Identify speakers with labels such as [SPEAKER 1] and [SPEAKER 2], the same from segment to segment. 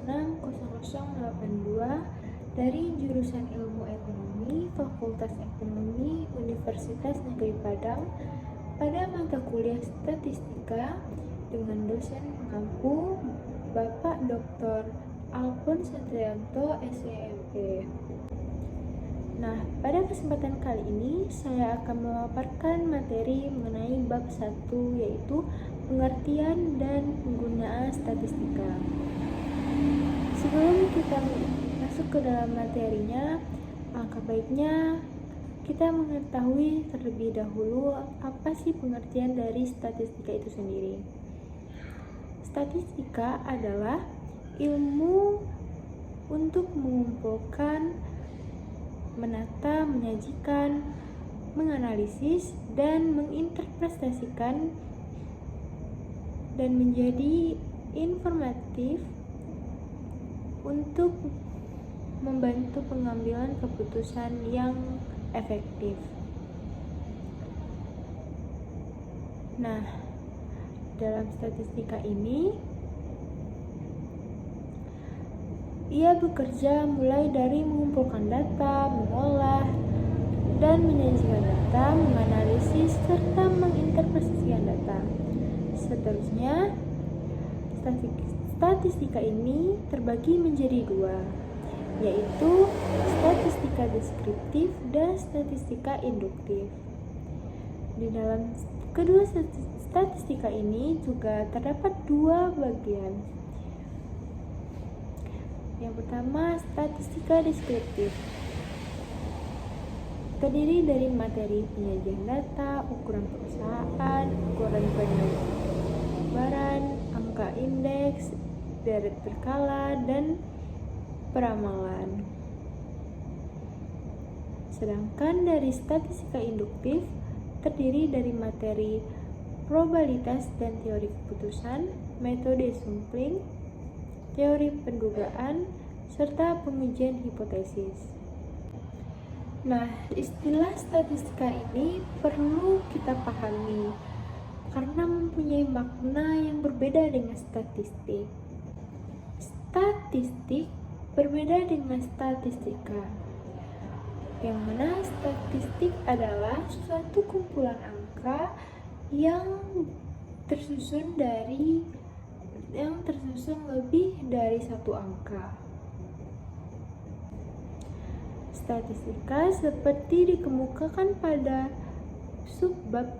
[SPEAKER 1] 1060082 dari jurusan Ilmu Ekonomi, Fakultas Ekonomi, Universitas Negeri Padang pada mata kuliah Statistika dengan dosen pengampu Bapak Dr. Alphonse Satrianto, SEMP. Nah, pada kesempatan kali ini saya akan memaparkan materi mengenai bab 1, yaitu pengertian dan penggunaan statistika. Sebelum kita masuk ke dalam materinya, alangkah baiknya kita mengetahui terlebih dahulu apa sih pengertian dari statistika itu sendiri. Statistika adalah ilmu untuk mengumpulkan, menata, menyajikan, menganalisis, dan menginterpretasikan dan menjadi informatif untuk membantu pengambilan keputusan yang efektif. Nah, dalam statistika ini ia bekerja mulai dari mengumpulkan data, mengolah, dan menyajikan data, menganalisis, serta menginterpretasikan data. Seterusnya, statistika ini terbagi menjadi dua, yaitu statistika deskriptif dan statistika induktif. Di dalam kedua statistika ini juga terdapat dua bagian. Yang pertama, statistika deskriptif. Terdiri dari materi penyajian data, ukuran perusahaan, ukuran penyebaran, angka indeks, deret berkala, dan peramalan. Sedangkan dari statistika induktif terdiri dari materi probabilitas dan teori keputusan, metode sampling, teori pendugaan, serta pengujian hipotesis. Nah, istilah statistika ini perlu kita pahami karena mempunyai makna yang berbeda dengan statistik. Statistik berbeda dengan statistika, yang mana statistik adalah suatu kumpulan angka yang tersusun lebih dari satu angka. Statistika seperti dikemukakan pada subbab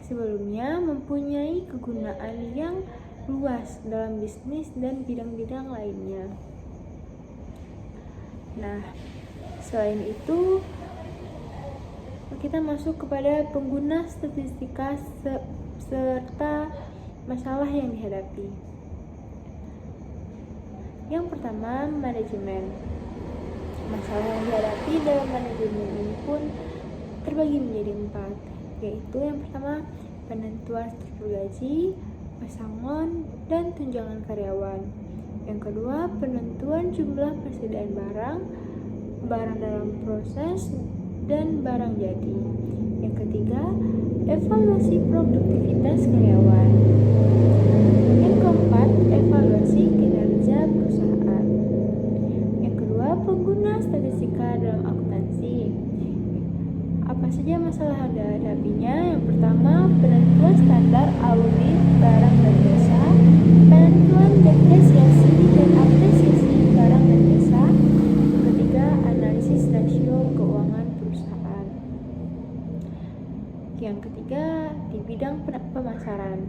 [SPEAKER 1] sebelumnya mempunyai kegunaan yang luas dalam bisnis dan bidang-bidang lainnya. Nah, selain itu kita masuk kepada pengguna statistika serta masalah yang dihadapi. Yang pertama, manajemen. Masalah yang dihadapi dalam manajemen ini pun terbagi menjadi 4, yaitu yang pertama, penentuan struktur gaji, pesangon, dan tunjangan karyawan. Yang kedua, penentuan jumlah persediaan barang dalam proses, dan barang jadi. Yang ketiga, evaluasi produktivitas karyawan. Yang keempat, evaluasi kinerja perusahaan. Yang kedua, pengguna statistika dalam akuntansi. Apa saja masalah yang dihadapinya? Yang pertama, penentuan standar audit barang dan jasa, penentuan depresiasi dan apresiasi barang dan jasa. Yang ketiga, analisis rasio keuangan perusahaan. Yang ketiga, di bidang pemasaran.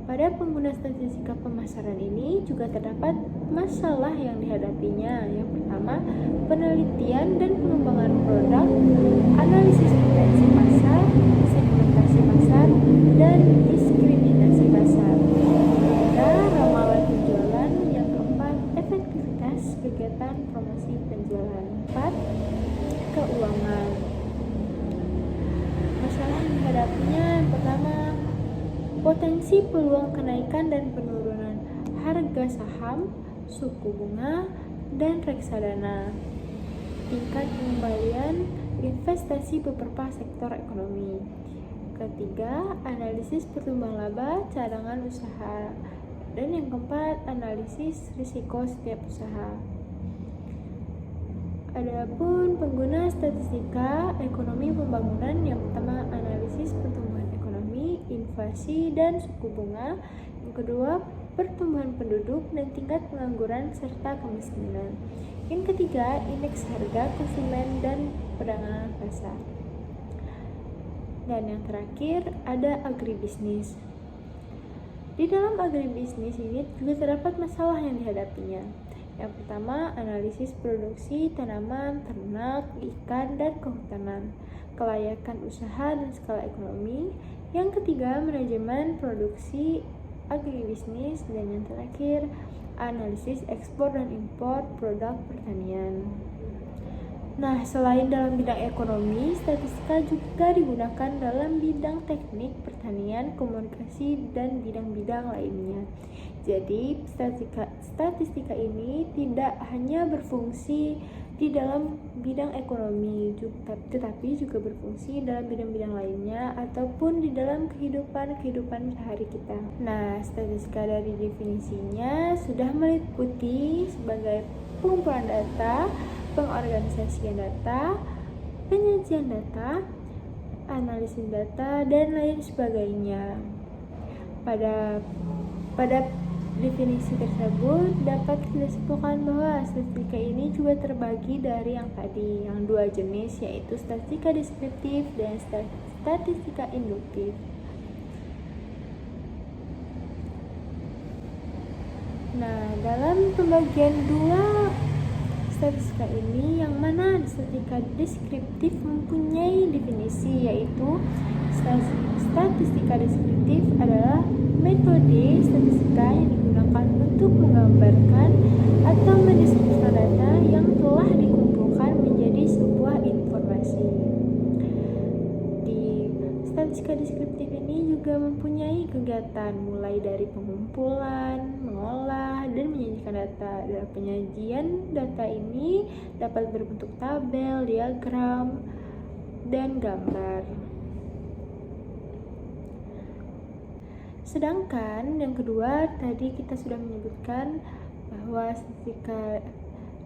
[SPEAKER 1] Pada pengguna statistika pemasaran ini juga terdapat masalah yang dihadapinya. Yang pertama, penelitian dan pengembangan produk, analisis potensi pasar, segmentasi pasar, dan diskriminasi pasar. Ketiga, ramalan penjualan. Yang keempat, efektivitas kegiatan promosi penjualan. 4, keuangan. Masalah yang dihadapinya yang pertama, potensi peluang kenaikan dan penurunan harga saham, suku bunga, dan reksadana, tingkat pengembalian investasi beberapa sektor ekonomi. Ketiga, analisis pertumbuhan laba cadangan usaha Dan yang keempat, analisis risiko setiap usaha. Adapun pengguna statistika ekonomi pembangunan, yang pertama analisis pertumbuhan ekonomi, inflasi dan suku bunga. Yang kedua, pertumbuhan penduduk dan tingkat pengangguran serta kemiskinan. Yang ketiga, indeks harga konsumen dan perdagangan pasar. Dan yang terakhir, ada agribisnis. Di dalam agribisnis ini juga terdapat masalah yang dihadapinya. Yang pertama, analisis produksi tanaman, ternak, ikan, dan kehutanan, kelayakan usaha dan skala ekonomi. Yang ketiga, manajemen produksi agribisnis. Dan yang terakhir, analisis ekspor dan impor produk pertanian. Nah, selain dalam bidang ekonomi, statistika juga digunakan dalam bidang teknik, pertanian, komunikasi, dan bidang-bidang lainnya. Jadi, statistika ini tidak hanya berfungsi di dalam bidang ekonomi, tetapi juga berfungsi dalam bidang-bidang lainnya ataupun di dalam kehidupan sehari kita. Nah, statistika dari definisinya sudah meliputi sebagai pengumpulan data, pengorganisasian data, penyajian data, analisis data, dan lain sebagainya. Pada definisi tersebut dapat kita simpulkan bahwa statistika ini juga terbagi dari yang dua jenis, yaitu statistika deskriptif dan statistika induktif. Nah, dalam pembagian dua statistika ini, yang mana statistika deskriptif mempunyai definisi, yaitu statistika deskriptif adalah metode statistika yang digunakan untuk menggambarkan atau mendeskripsikan data yang telah dikumpulkan menjadi sebuah informasi. Di statistika deskriptif ini juga mempunyai kegiatan mulai dari pengumpulan, mengolah, dan menyajikan data. Dalam penyajian data ini dapat berbentuk tabel, diagram, dan gambar. Sedangkan yang kedua, tadi kita sudah menyebutkan bahwa statistika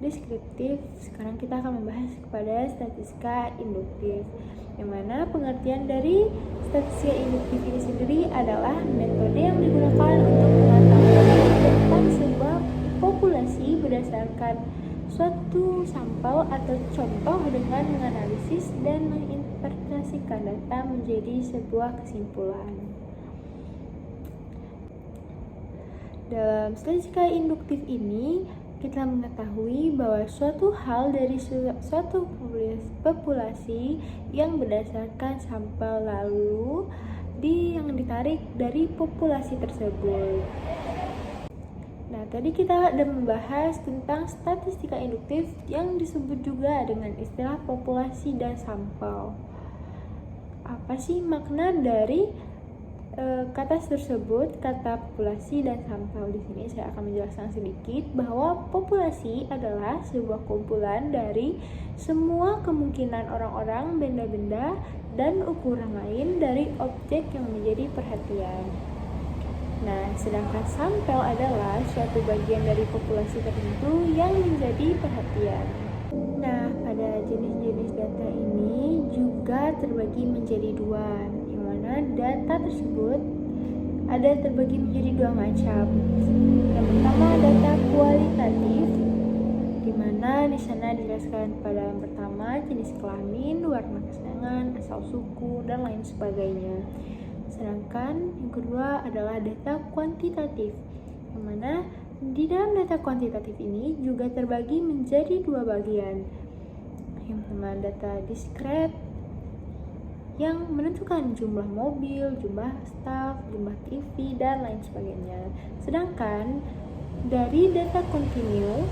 [SPEAKER 1] deskriptif. Sekarang kita akan membahas kepada statistika induktif, yang mana pengertian dari statistika induktif ini sendiri adalah metode yang digunakan untuk mengetahui tentang sebuah populasi berdasarkan suatu sampel atau contoh dengan menganalisis dan menginterpretasikan data menjadi sebuah kesimpulan. Dalam statistika induktif ini, kita mengetahui bahwa suatu hal dari suatu populasi yang berdasarkan sampel lalu yang ditarik dari populasi tersebut. Nah, tadi kita sudah membahas tentang statistika induktif yang disebut juga dengan istilah populasi dan sampel. Apa sih makna dari kata tersebut, kata populasi dan sampel? Di sini saya akan menjelaskan sedikit bahwa populasi adalah sebuah kumpulan dari semua kemungkinan orang-orang, benda-benda, dan ukuran lain dari objek yang menjadi perhatian. Nah, sedangkan sampel adalah suatu bagian dari populasi tertentu yang menjadi perhatian. Nah, pada jenis-jenis data ini juga terbagi menjadi dua, yang mana data tersebut ada terbagi menjadi dua macam. Yang pertama, data kualitatif, di mana di sana dijelaskan pada yang pertama jenis kelamin, warna kesayangan, asal suku, dan lain sebagainya. Sedangkan yang kedua adalah data kuantitatif, yang mana di dalam data kuantitatif ini juga terbagi menjadi dua bagian. Yang pertama, data diskret yang menentukan jumlah mobil, jumlah staf, jumlah TV, dan lain sebagainya. Sedangkan dari data kontinu,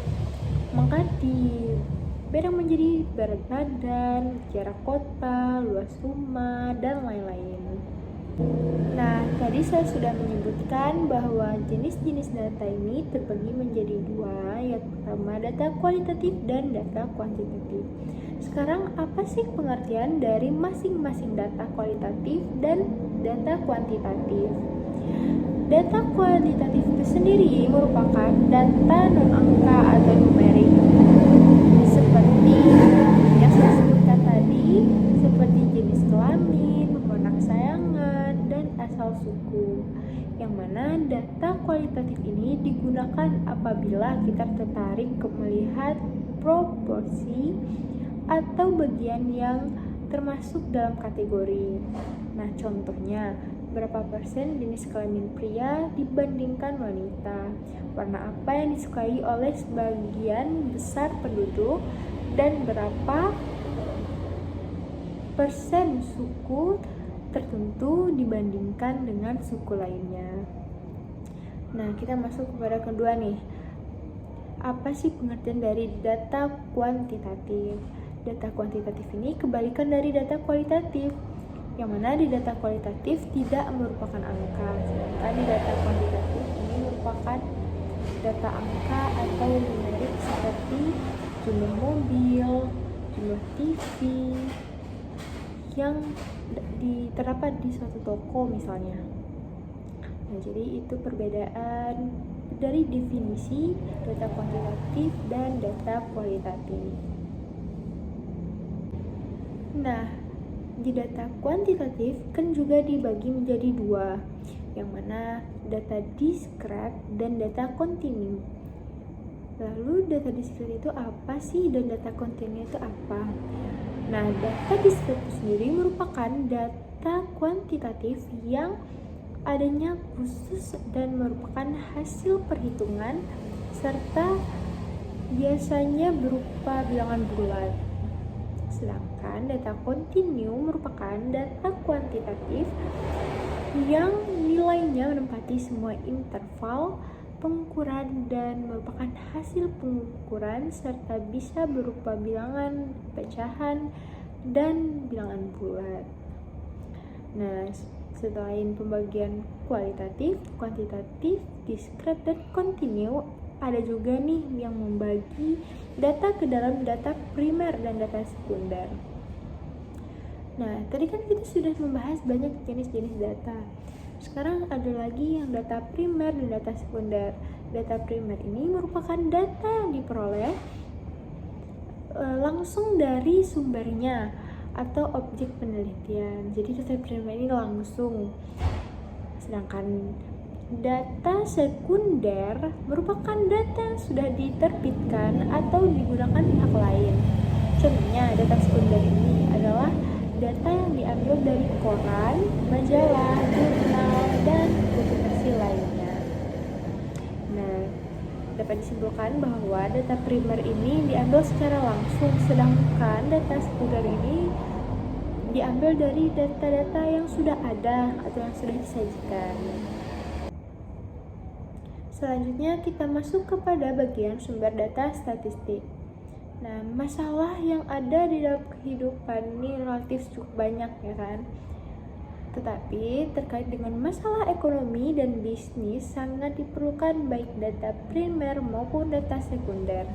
[SPEAKER 1] maka dibagi menjadi berat badan, jarak kota, luas rumah, dan lain-lain. Nah, tadi saya sudah menyebutkan bahwa jenis-jenis data ini terbagi menjadi dua, yang pertama data kualitatif dan data kuantitatif. Sekarang apa sih pengertian dari masing-masing data kualitatif dan data kuantitatif? Data kuantitatif itu sendiri merupakan data non-angka atau numerik, seperti yang saya sebutkan tadi, seperti jenis kelamin, warna kesayangan, dan asal suku. Yang mana data kualitatif ini digunakan apabila kita tertarik melihat proporsi atau bagian yang termasuk dalam kategori. Nah, contohnya, berapa persen jenis kelamin pria dibandingkan wanita, warna apa yang disukai oleh sebagian besar penduduk, dan berapa persen suku tertentu dibandingkan dengan suku lainnya. Nah, kita masuk kepada kedua nih. Apa sih pengertian dari data kuantitatif? Data kuantitatif ini kebalikan dari data kualitatif, yang mana di data kualitatif tidak merupakan angka, sedangkan di data kuantitatif ini merupakan data angka atau numerik seperti jumlah mobil, jumlah TV yang diterdapat di suatu toko misalnya. Nah, jadi itu perbedaan dari definisi data kuantitatif dan data kualitatif. Nah, di data kuantitatif kan juga dibagi menjadi dua, yang mana data diskret dan data kontinu. Lalu data diskret itu apa sih dan data kontinu itu apa? Nah, data diskret sendiri merupakan data kuantitatif yang adanya khusus dan merupakan hasil perhitungan serta biasanya berupa bilangan bulat. Sedangkan data kontinu merupakan data kuantitatif yang nilainya menempati semua interval pengukuran dan merupakan hasil pengukuran serta bisa berupa bilangan pecahan dan bilangan bulat. Nah, selain pembagian kualitatif, kuantitatif, diskret, dan kontinu, ada juga nih yang membagi data ke dalam data primer dan data sekunder. Nah, tadi kan kita sudah membahas banyak jenis-jenis data. Sekarang ada lagi yang data primer dan data sekunder. Data primer ini merupakan data yang diperoleh langsung dari sumbernya atau objek penelitian. Jadi data primer ini langsung. Sedangkan data sekunder merupakan data yang sudah diterbitkan atau digunakan pihak lain. Contohnya, data sekunder ini adalah data yang diambil dari koran, majalah, jurnal, dan publikasi lainnya. Nah, dapat disimpulkan bahwa data primer ini diambil secara langsung, sedangkan data sekunder ini diambil dari data-data yang sudah ada atau yang sudah disajikan. Selanjutnya kita masuk kepada bagian sumber data statistik. Nah, masalah yang ada di dalam kehidupan ini relatif cukup banyak ya kan. Tetapi terkait dengan masalah ekonomi dan bisnis sangat diperlukan baik data primer maupun data sekunder.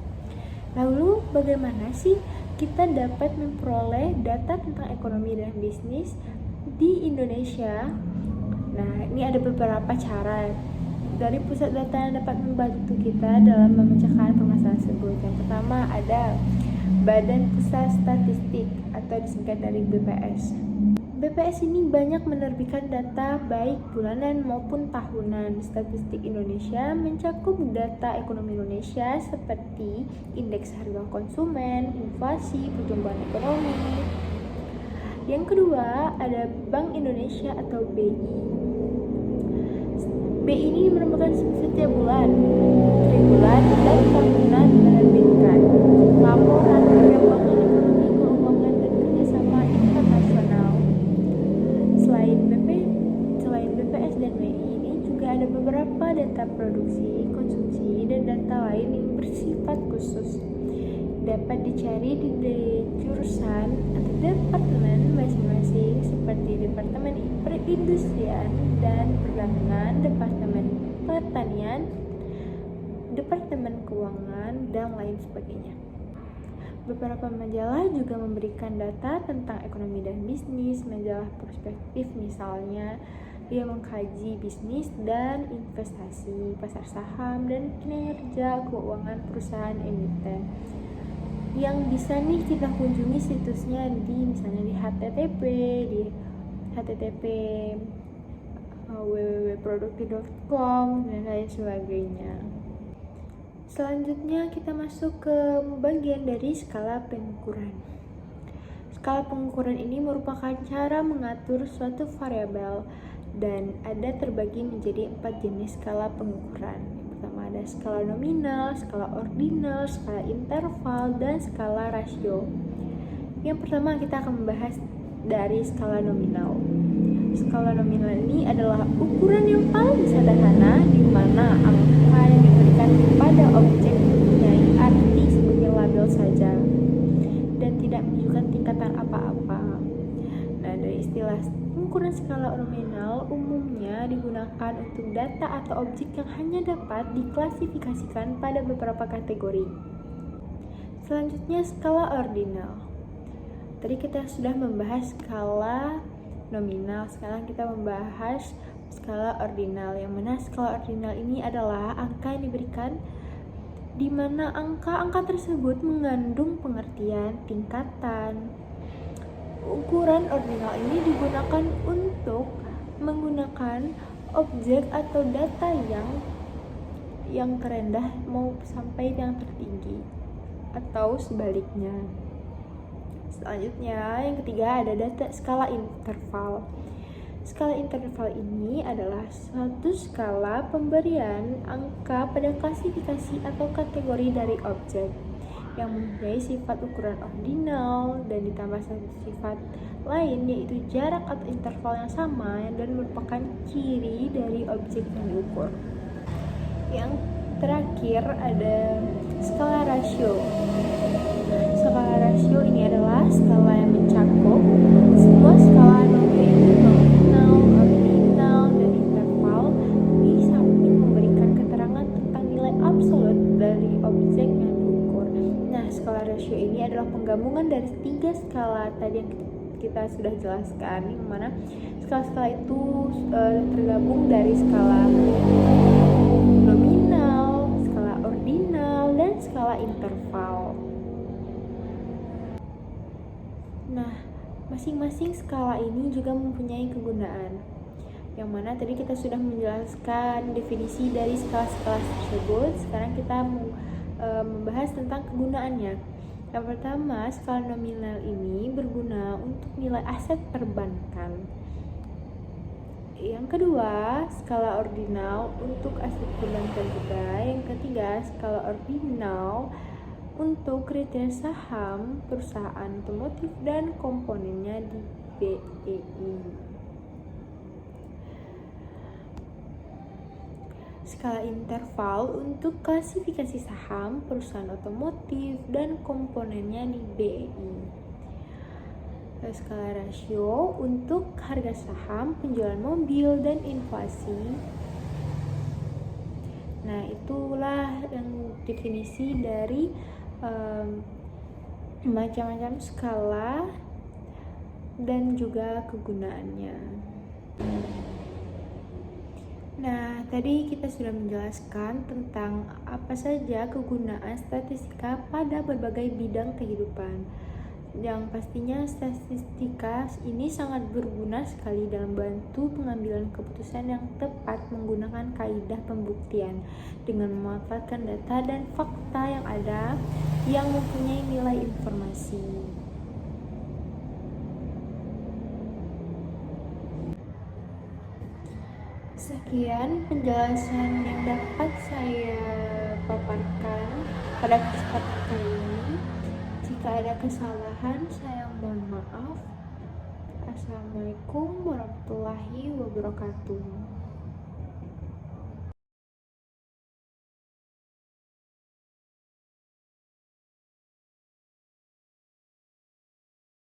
[SPEAKER 1] Lalu bagaimana sih kita dapat memperoleh data tentang ekonomi dan bisnis di Indonesia? Nah, ini ada beberapa cara dari pusat data yang dapat membantu kita dalam memecahkan permasalahan tersebut. Yang pertama ada Badan Pusat Statistik atau disingkat dari BPS. BPS ini banyak menerbitkan data baik bulanan maupun tahunan. Statistik Indonesia mencakup data ekonomi Indonesia seperti indeks harga konsumen, inflasi, pertumbuhan ekonomi. Yang kedua ada Bank Indonesia atau BI. BI ini merupakan setiap bulan, triwulan, dan tahunan menerbitkan laporan perkembangan ekonomi, keuangan, dan kerjasama internasional. Selain BPS dan BI ini juga ada beberapa data produksi, konsumsi, dan data lain yang bersifat khusus. Dapat dicari di jurusan atau departemen masing-masing seperti Departemen Perindustrian dan Perdagangan, Departemen Pertanian, Departemen Keuangan, dan lain sebagainya. Beberapa majalah juga memberikan data tentang ekonomi dan bisnis, majalah Prospektif misalnya, Ia mengkaji bisnis dan investasi, pasar saham, dan kinerja keuangan perusahaan emiten. Yang bisa nih kita kunjungi situsnya misalnya di http www.produkti.com dan lain sebagainya. Selanjutnya kita masuk ke bagian dari skala pengukuran. Skala pengukuran ini merupakan cara mengatur suatu variabel dan ada terbagi menjadi 4 jenis skala pengukuran. Yang pertama ada skala nominal, skala ordinal, skala interval, dan skala rasio. Yang pertama kita akan membahas dari skala nominal. Skala nominal ini adalah ukuran yang paling sederhana di mana angka yang diberikan kepada objek mempunyai arti sebagai label saja dan tidak menunjukkan tingkatan apa-apa. Nah, dari istilah pengukuran skala nominal umumnya digunakan untuk data atau objek yang hanya dapat diklasifikasikan pada beberapa kategori. Selanjutnya skala ordinal. Tadi kita sudah membahas skala nominal, sekarang kita membahas skala ordinal. Yang mana skala ordinal ini adalah angka yang diberikan di mana angka-angka tersebut mengandung pengertian tingkatan. Ukuran ordinal ini digunakan untuk menggunakan objek atau data yang terendah mau sampai yang tertinggi atau sebaliknya. Selanjutnya yang ketiga ada data skala interval. Skala interval ini adalah suatu skala pemberian angka pada klasifikasi atau kategori dari objek yang mempunyai sifat ukuran ordinal dan ditambah satu sifat lain yaitu jarak atau interval yang sama dan merupakan ciri dari objek yang diukur. Yang terakhir ada skala rasio. Skala rasio ini adalah skala yang mencakup semua skala nominal, ordinal, dan interval di samping memberikan keterangan tentang nilai absolut dari objek yang diukur. Nah, skala rasio ini adalah penggabungan dari 3 skala tadi yang kita sudah jelaskan, yang mana skala-skala itu tergabung dari skala nominal, skala ordinal, dan skala interval. Nah, masing-masing skala ini juga mempunyai kegunaan, yang mana tadi kita sudah menjelaskan definisi dari skala-skala tersebut. Sekarang kita membahas tentang kegunaannya. Yang pertama, skala nominal ini berguna untuk nilai aset perbankan. Yang kedua, skala ordinal untuk aset perbankan juga. Yang ketiga, skala ordinal untuk kriteria saham perusahaan otomotif dan komponennya di BEI. Skala interval untuk klasifikasi saham perusahaan otomotif dan komponennya di BEI. Skala rasio untuk harga saham, penjualan mobil, dan inflasi. Nah, itulah yang definisi dari macam-macam skala dan juga kegunaannya. Nah, tadi kita sudah menjelaskan tentang apa saja kegunaan statistika pada berbagai bidang kehidupan. Yang pastinya statistika ini sangat berguna sekali dalam bantu pengambilan keputusan yang tepat menggunakan kaidah pembuktian dengan memanfaatkan data dan fakta yang ada yang mempunyai nilai informasi. Sekian penjelasan yang dapat saya paparkan pada kesempatan kali ini. Jika ada kesalahan, saya mohon maaf. Assalamualaikum warahmatullahi wabarakatuh.